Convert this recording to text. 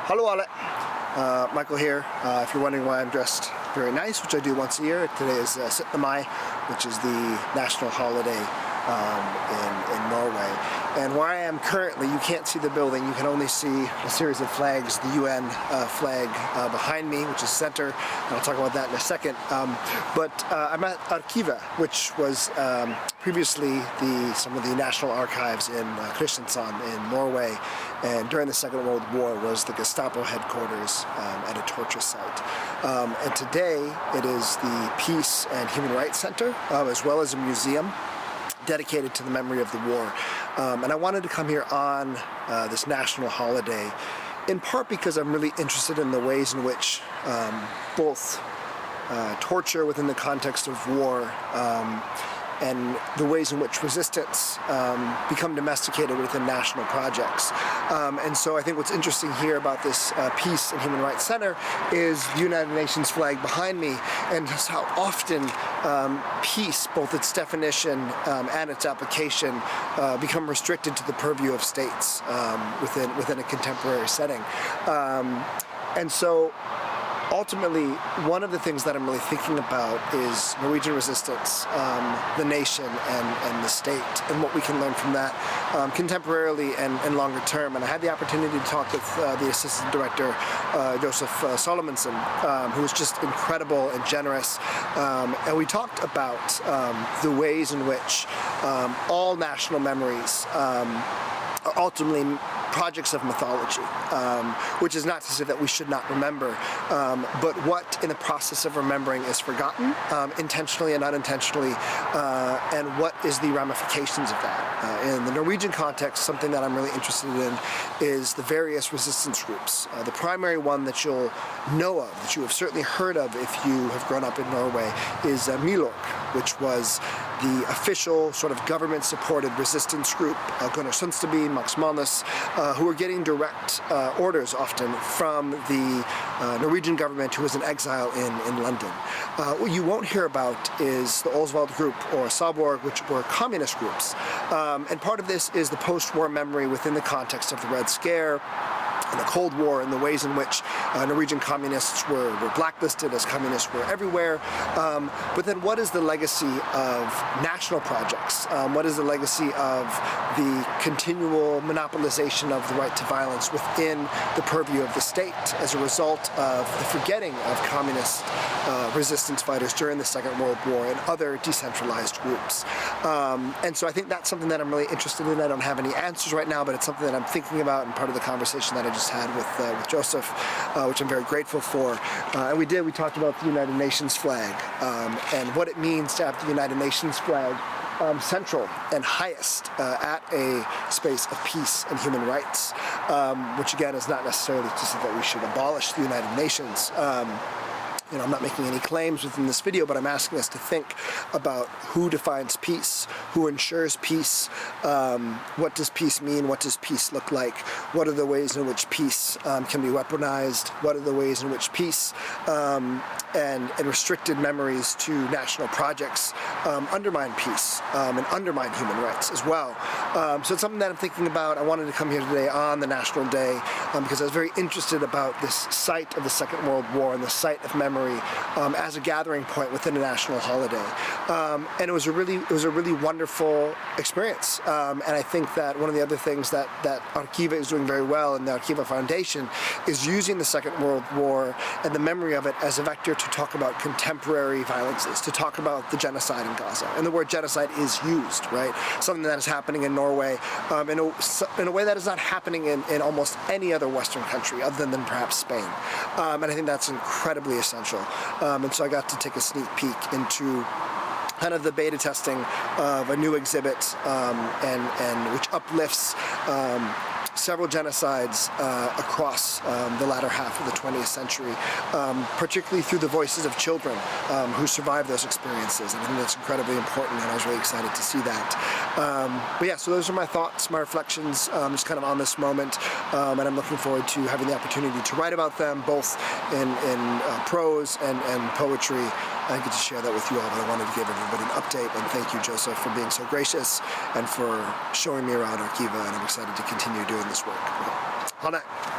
Hello alle, Michael here. If you're wondering why I'm dressed very nice, which I do once a year, today is 17. Mai, which is the national holiday in Norway. And where I am currently, you can't see the building, you can only see a series of flags, the UN flag behind me, which is center, and I'll talk about that in a second. But I'm at Arkivet, which was previously some of the national archives in Kristiansand in Norway, and during the Second World War was the Gestapo headquarters at a torture site. And today it is the Peace and Human Rights Center, as well as a museum dedicated to the memory of the war. And I wanted to come here on this national holiday, in part because I'm really interested in the ways in which both torture within the context of war and the ways in which resistance become domesticated within national projects. And so I think what's interesting here about this Peace and Human Rights Center is the United Nations flag behind me, and just how often peace, both its definition and its application, become restricted to the purview of states within a contemporary setting. And so ultimately, one of the things that I'm really thinking about is Norwegian resistance, the nation and the state, and what we can learn from that contemporarily and longer term. And I had the opportunity to talk with the assistant director, Joseph Solomonsen, who was just incredible and generous. And we talked about the ways in which all national memories are ultimately projects of mythology, which is not to say that we should not remember, but what in the process of remembering is forgotten, intentionally and unintentionally, and what is the ramifications of that. In the Norwegian context, something that I'm really interested in is the various resistance groups. The primary one that you'll know of, that you have certainly heard of if you have grown up in Norway, is Milorg, which was the official sort of government-supported resistance group, Gunnar Sundsteby, Max Manus, who were getting direct orders often from the Norwegian government, who was in exile in London. What you won't hear about is the Oswald group or Saborg, which were communist groups. And part of this is the post-war memory within the context of the Red Scare and the Cold War, and the ways in which Norwegian communists were blacklisted, as communists were everywhere. But then what is the legacy of national projects? What is the legacy of the continual monopolization of the right to violence within the purview of the state as a result of the forgetting of communist resistance fighters during the Second World War and other decentralized groups? And so I think that's something that I'm really interested in. I don't have any answers right now, but it's something that I'm thinking about, and part of the conversation that I just had with Joseph, which I'm very grateful for. And we talked about the United Nations flag and what it means to have the United Nations flag central and highest at a space of peace and human rights, which again is not necessarily to say that we should abolish the United Nations. You know, I'm not making any claims within this video, but I'm asking us to think about who defines peace, who ensures peace, what does peace mean, what does peace look like, what are the ways in which peace can be weaponized, what are the ways in which peace and restricted memories to national projects undermine peace and undermine human rights as well. So it's something that I'm thinking about. I wanted to come here today on the National Day because I was very interested about this site of the Second World War and the site of memory as a gathering point within a national holiday. And it was a really wonderful experience. And I think that one of the other things that Arkivet is doing very well, and the Arkivet Foundation, is using the Second World War and the memory of it as a vector to talk about contemporary violences, to talk about the genocide in Gaza. And the word genocide is used, right? Something that is happening in Norway in a way that is not happening in almost any other Western country other than perhaps Spain. And I think that's incredibly essential. And so I got to take a sneak peek into kind of the beta testing of a new exhibit and which uplifts several genocides across the latter half of the 20th century, particularly through the voices of children who survived those experiences. And I think that's incredibly important, and I was really excited to see that. But yeah, so those are my thoughts, my reflections, just kind of on this moment, and I'm looking forward to having the opportunity to write about them, both in prose and poetry. I get to share that with you all, but I wanted to give everybody an update, and thank you, Joseph, for being so gracious and for showing me around Arkivet, and I'm excited to continue doing this work. Ha det!